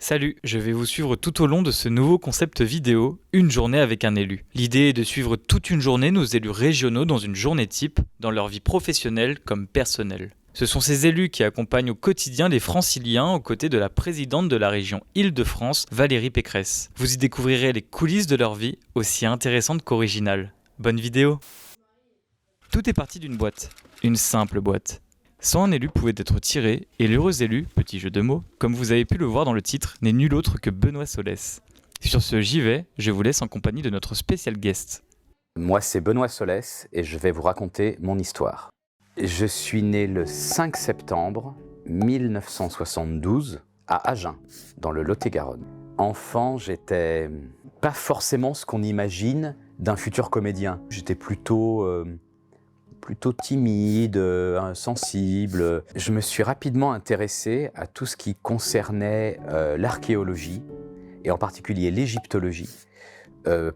Salut, je vais vous suivre tout au long de ce nouveau concept vidéo, une journée avec un élu. L'idée est de suivre toute une journée nos élus régionaux dans une journée type, dans leur vie professionnelle comme personnelle. Ce sont ces élus qui accompagnent au quotidien les franciliens aux côtés de la présidente de la région Île-de-France, Valérie Pécresse. Vous y découvrirez les coulisses de leur vie, aussi intéressantes qu'originales. Bonne vidéo! Tout est parti d'une boîte, une simple boîte. Sans un élu pouvait être tiré, et l'heureux élu, petit jeu de mots, comme vous avez pu le voir dans le titre, n'est nul autre que Benoît Solès. Sur ce j'y vais, je vous laisse en compagnie de notre spécial guest. Moi, c'est Benoît Solès et je vais vous raconter mon histoire. Je suis né le 5 septembre 1972 à Agen, dans le Lot-et-Garonne. Enfant, j'étais pas forcément ce qu'on imagine d'un futur comédien. J'étais plutôt timide, sensible. Je me suis rapidement intéressé à tout ce qui concernait l'archéologie, et en particulier l'égyptologie,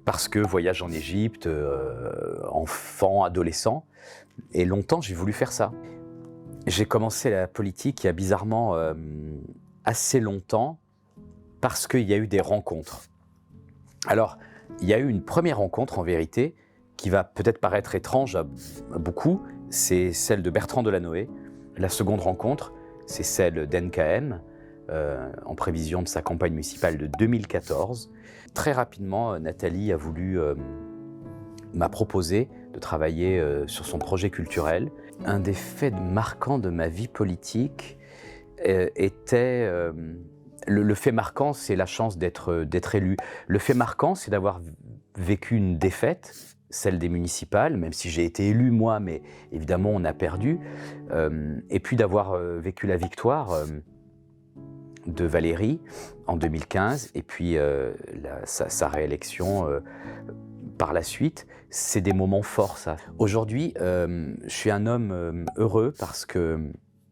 parce que voyage en Égypte, enfant, adolescent, et longtemps j'ai voulu faire ça. J'ai commencé la politique il y a bizarrement assez longtemps, parce qu'il y a eu des rencontres. Alors, il y a eu une première rencontre en vérité, qui va peut-être paraître étrange à beaucoup, c'est celle de Bertrand Delanoë. La seconde rencontre, c'est celle d'NKM, en prévision de sa campagne municipale de 2014. Très rapidement, Nathalie m'a proposé de travailler sur son projet culturel. Un des faits marquants de ma vie politique était... Le fait marquant, c'est la chance d'être élu. Le fait marquant, c'est d'avoir vécu une défaite, celle des municipales, même si j'ai été élu moi, mais évidemment on a perdu, et puis d'avoir vécu la victoire de Valérie en 2015, et puis sa réélection par la suite. C'est des moments forts, ça. Aujourd'hui, je suis un homme heureux parce que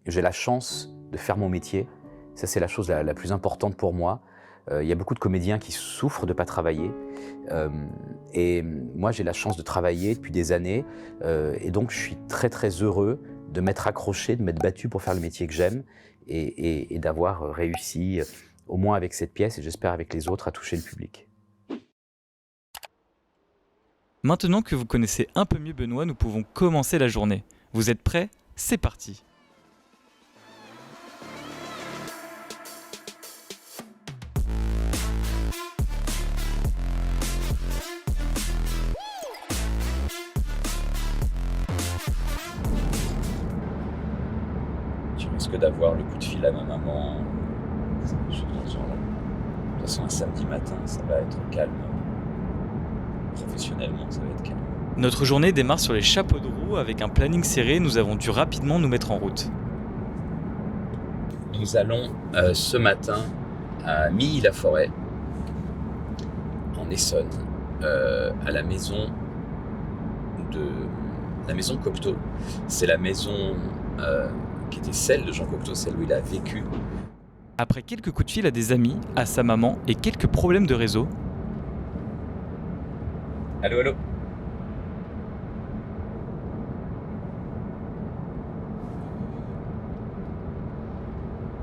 j'ai la chance de faire mon métier. Ça, c'est la chose la plus importante pour moi. Il y a beaucoup de comédiens qui souffrent de ne pas travailler. Et moi, j'ai la chance de travailler depuis des années. Et donc, je suis très, très heureux de m'être accroché, de m'être battu pour faire le métier que j'aime et d'avoir réussi, au moins avec cette pièce, et j'espère avec les autres, à toucher le public. Maintenant que vous connaissez un peu mieux Benoît, nous pouvons commencer la journée. Vous êtes prêts? C'est parti! Je risque d'avoir le coup de fil à ma maman. Je suis dans ce genre-là. De toute façon, un samedi matin, ça va être calme. Professionnellement, ça va être calme. Notre journée démarre sur les chapeaux de roue avec un planning serré, nous avons dû rapidement nous mettre en route. Nous allons ce matin à Milly-la-Forêt, en Essonne, à la maison Cocteau. C'est la maison qui était celle de Jean Cocteau, celle où il a vécu. Après quelques coups de fil à des amis, à sa maman et quelques problèmes de réseau, Allô, allô.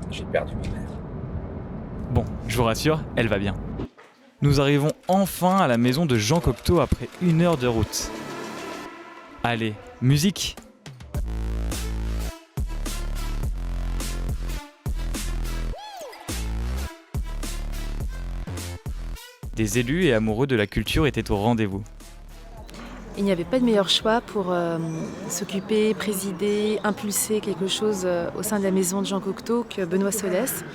J'ai perdu ma mère. bon, je vous rassure, elle va bien. Nous arrivons enfin à la maison de Jean Cocteau après 1 heure de route. Allez, musique! Des élus et amoureux de la culture étaient au rendez-vous. Il n'y avait pas de meilleur choix pour s'occuper, présider, impulser quelque chose au sein de la maison de Jean Cocteau que Benoît Solès.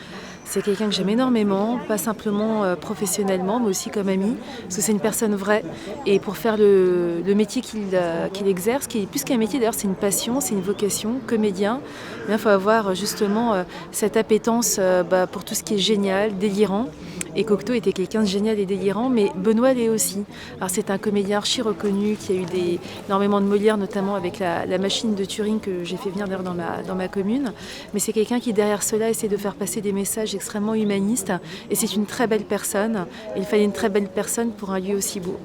C'est quelqu'un que j'aime énormément, pas simplement professionnellement, mais aussi comme ami, parce que c'est une personne vraie. Et pour faire le métier qu'il exerce, qui est plus qu'un métier d'ailleurs, c'est une passion, c'est une vocation, comédien, il faut avoir justement cette appétence pour tout ce qui est génial, délirant. Et Cocteau était quelqu'un de génial et délirant, mais Benoît l'est aussi. Alors c'est un comédien archi reconnu qui a eu énormément de Molière, notamment avec la machine de Turing que j'ai fait venir d'ailleurs dans ma commune. Mais c'est quelqu'un qui derrière cela essaie de faire passer des messages extrêmement humanistes. Et c'est une très belle personne. Et il fallait une très belle personne pour un lieu aussi beau.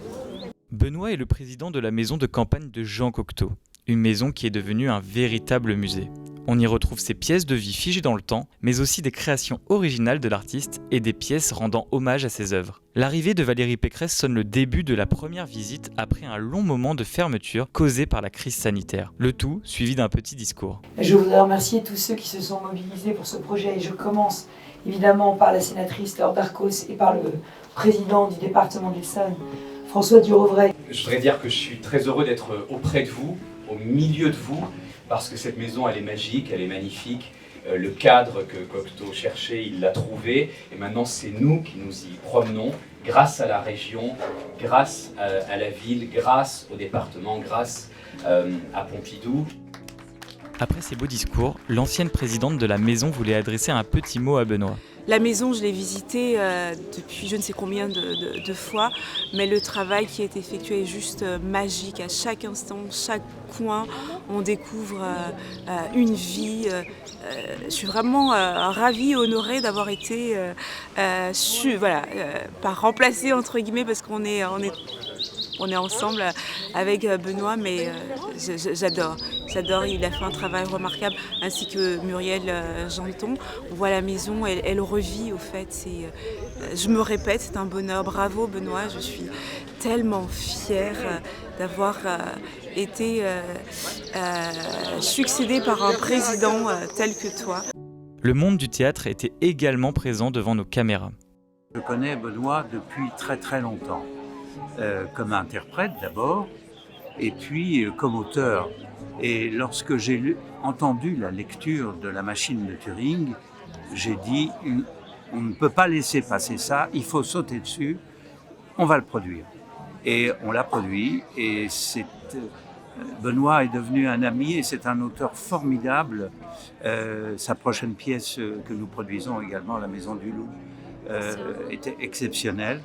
Benoît est le président de la maison de campagne de Jean Cocteau, une maison qui est devenue un véritable musée. On y retrouve ses pièces de vie figées dans le temps, mais aussi des créations originales de l'artiste et des pièces rendant hommage à ses œuvres. L'arrivée de Valérie Pécresse sonne le début de la première visite après un long moment de fermeture causé par la crise sanitaire. Le tout suivi d'un petit discours. Je voudrais remercier tous ceux qui se sont mobilisés pour ce projet et je commence évidemment par la sénatrice Laure Darcos et par le président du département de l'Essonne, François Durovray. Je voudrais dire que je suis très heureux d'être auprès de vous, au milieu de vous, parce que cette maison, elle est magique, elle est magnifique. Le cadre que Cocteau cherchait, il l'a trouvé. Et maintenant, c'est nous qui nous y promenons, grâce à la région, grâce à la ville, grâce au département, grâce à Pompidou. Après ces beaux discours, l'ancienne présidente de la maison voulait adresser un petit mot à Benoît. La maison, je l'ai visitée depuis je ne sais combien de fois, mais le travail qui est effectué est juste magique. À chaque instant, chaque coin, on découvre une vie. Je suis vraiment ravie et honorée d'avoir été pas remplacée entre guillemets parce qu'on est ensemble avec Benoît, mais j'adore. Il a fait un travail remarquable, ainsi que Muriel Janton. On voit la maison, elle revit au fait. Je me répète, c'est un bonheur. Bravo Benoît, je suis tellement fière d'avoir été succédée par un président tel que toi. Le monde du théâtre était également présent devant nos caméras. Je connais Benoît depuis très très longtemps. Comme interprète d'abord, et puis comme auteur. Et lorsque j'ai entendu la lecture de La Machine de Turing, j'ai dit, on ne peut pas laisser passer ça, il faut sauter dessus, on va le produire. Et on l'a produit, et Benoît est devenu un ami, et c'est un auteur formidable. Sa prochaine pièce que nous produisons également, La Maison du Loup, était exceptionnelle.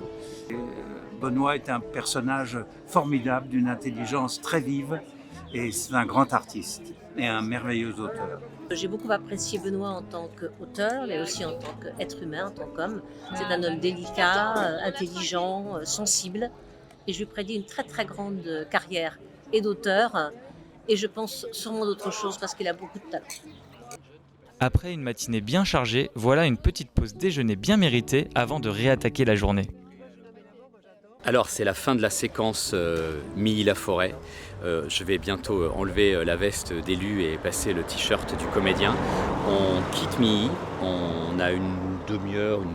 Benoît est un personnage formidable, d'une intelligence très vive, et c'est un grand artiste et un merveilleux auteur. J'ai beaucoup apprécié Benoît en tant qu'auteur, mais aussi en tant qu'être humain, en tant qu'homme. C'est un homme délicat, intelligent, sensible, et je lui prédis une très très grande carrière et d'auteur, et je pense sûrement d'autres choses parce qu'il a beaucoup de talent. Après une matinée bien chargée, voilà une petite pause déjeuner bien méritée avant de réattaquer la journée. Alors, c'est la fin de la séquence Milly-la-Forêt. Je vais bientôt enlever la veste d'élu et passer le t-shirt du comédien. On quitte Milly, on a une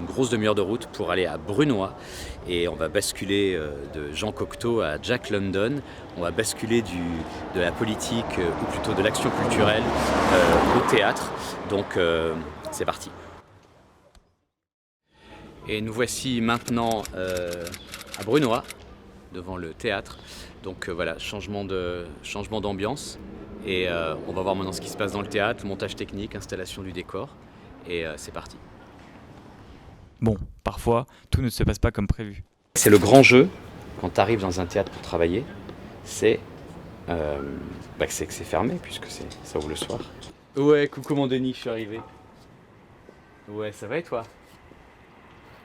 grosse demi-heure de route pour aller à Brunoy. Et on va basculer de Jean Cocteau à Jack London. On va basculer de la politique, ou plutôt de l'action culturelle, au théâtre. Donc, c'est parti. Et nous voici maintenant à Brunoy, devant le théâtre. Donc voilà, changement d'ambiance. Et on va voir maintenant ce qui se passe dans le théâtre, montage technique, installation du décor. Et c'est parti. Bon, parfois, tout ne se passe pas comme prévu. C'est le grand jeu, quand tu arrives dans un théâtre pour travailler, c'est que c'est fermé, puisque ça ouvre le soir. Ouais, coucou mon Denis, je suis arrivé. Ouais, ça va et toi ?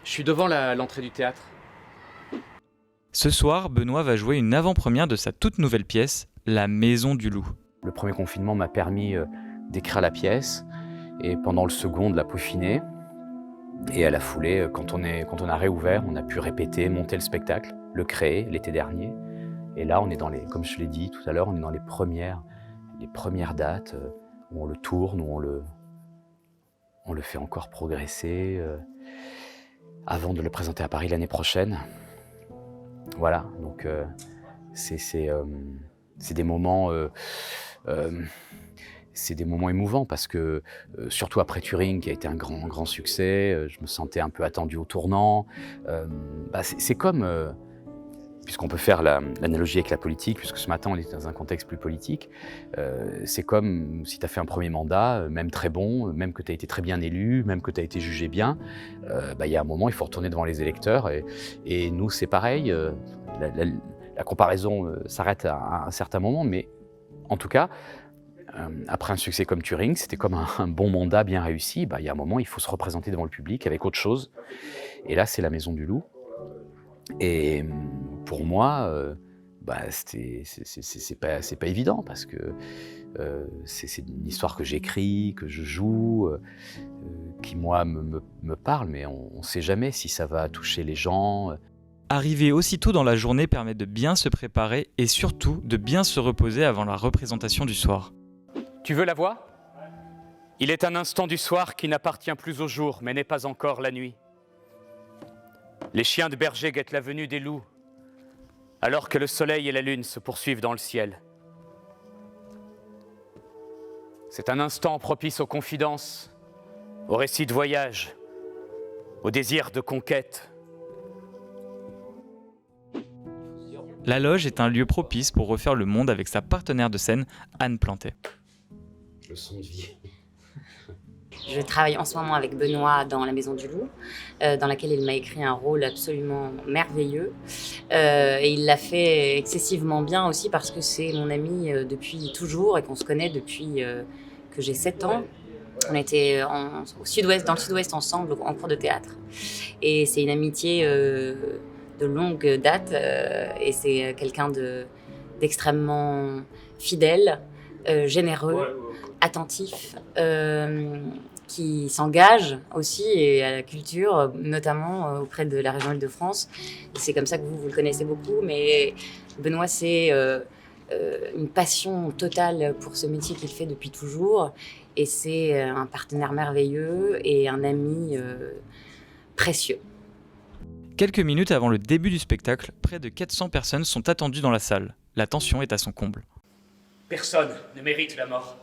Je suis devant l'entrée du théâtre. Ce soir, Benoît va jouer une avant-première de sa toute nouvelle pièce, La Maison du Loup. Le premier confinement m'a permis d'écrire la pièce et pendant le second de la peaufiner. Et à la foulée, quand on a réouvert, on a pu répéter, monter le spectacle, le créer l'été dernier. Et là, on est comme je l'ai dit tout à l'heure, on est dans les premières dates où on le tourne, où on le fait encore progresser avant de le présenter à Paris l'année prochaine. Voilà, donc c'est des moments émouvants parce que, surtout après Turing, qui a été un grand succès, je me sentais un peu attendu au tournant. C'est comme, puisqu'on peut faire l'analogie avec la politique, puisque ce matin on est dans un contexte plus politique, c'est comme si tu as fait un premier mandat, même très bon, même que tu as été très bien élu, même que tu as été jugé bien, il y a un moment, il faut retourner devant les électeurs, et nous c'est pareil, la comparaison s'arrête à un certain moment, mais en tout cas, après un succès comme Turing, c'était comme un bon mandat bien réussi, il y a un moment, il faut se représenter devant le public avec autre chose, et là c'est La Maison du Loup. Et pour moi, c'est pas évident parce que c'est une histoire que j'écris, que je joue, qui moi me parle, mais on ne sait jamais si ça va toucher les gens. Arriver aussitôt dans la journée permet de bien se préparer et surtout de bien se reposer avant la représentation du soir. Tu veux la voix ? Il est un instant du soir qui n'appartient plus au jour, mais n'est pas encore la nuit. Les chiens de berger guettent la venue des loups, alors que le soleil et la lune se poursuivent dans le ciel. C'est un instant propice aux confidences, aux récits de voyage, aux désirs de conquête. La loge est un lieu propice pour refaire le monde avec sa partenaire de scène, Anne Plantet. Le son de vie. Je travaille en ce moment avec Benoît dans La Maison du Loup, dans laquelle il m'a écrit un rôle absolument merveilleux. Et il l'a fait excessivement bien aussi parce que c'est mon ami depuis toujours et qu'on se connaît depuis que j'ai 7 ans. On était dans le sud-ouest ensemble en cours de théâtre. Et c'est une amitié de longue date et c'est quelqu'un d'extrêmement fidèle, généreux, attentif, qui s'engage aussi et à la culture, notamment auprès de la région Île-de-France. C'est comme ça que vous le connaissez beaucoup, mais Benoît, c'est une passion totale pour ce métier qu'il fait depuis toujours. Et c'est un partenaire merveilleux et un ami précieux. Quelques minutes avant le début du spectacle, près de 400 personnes sont attendues dans la salle. La tension est à son comble. Personne ne mérite la mort.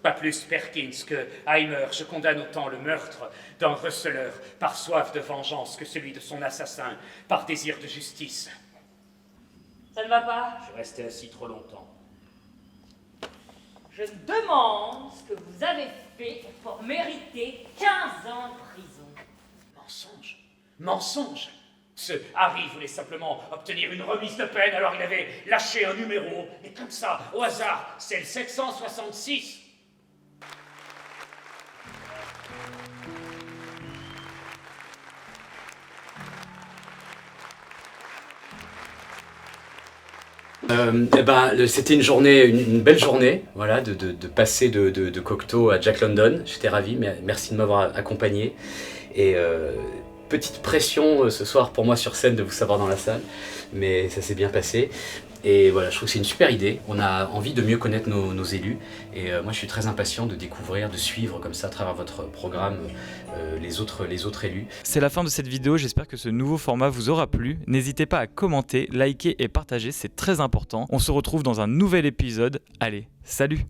Pas plus Perkins que Heimer. Je condamne autant le meurtre d'un receleur par soif de vengeance que celui de son assassin par désir de justice. Ça ne va pas? Je restais assis trop longtemps. Je me demande ce que vous avez fait pour mériter 15 ans de prison. Mensonge. Mensonge. Ce Harry voulait simplement obtenir une remise de peine, alors il avait lâché un numéro, et comme ça, au hasard, c'est le 766. C'était une journée, une belle journée, voilà, de passer de Cocteau à Jack London. J'étais ravi, merci de m'avoir accompagné. Et petite pression ce soir pour moi sur scène de vous savoir dans la salle, mais ça s'est bien passé. Et voilà, je trouve que c'est une super idée. On a envie de mieux connaître nos élus. Et moi, je suis très impatient de découvrir, de suivre comme ça à travers votre programme les autres élus. C'est la fin de cette vidéo, j'espère que ce nouveau format vous aura plu. N'hésitez pas à commenter, liker et partager, c'est très important. On se retrouve dans un nouvel épisode. Allez, salut!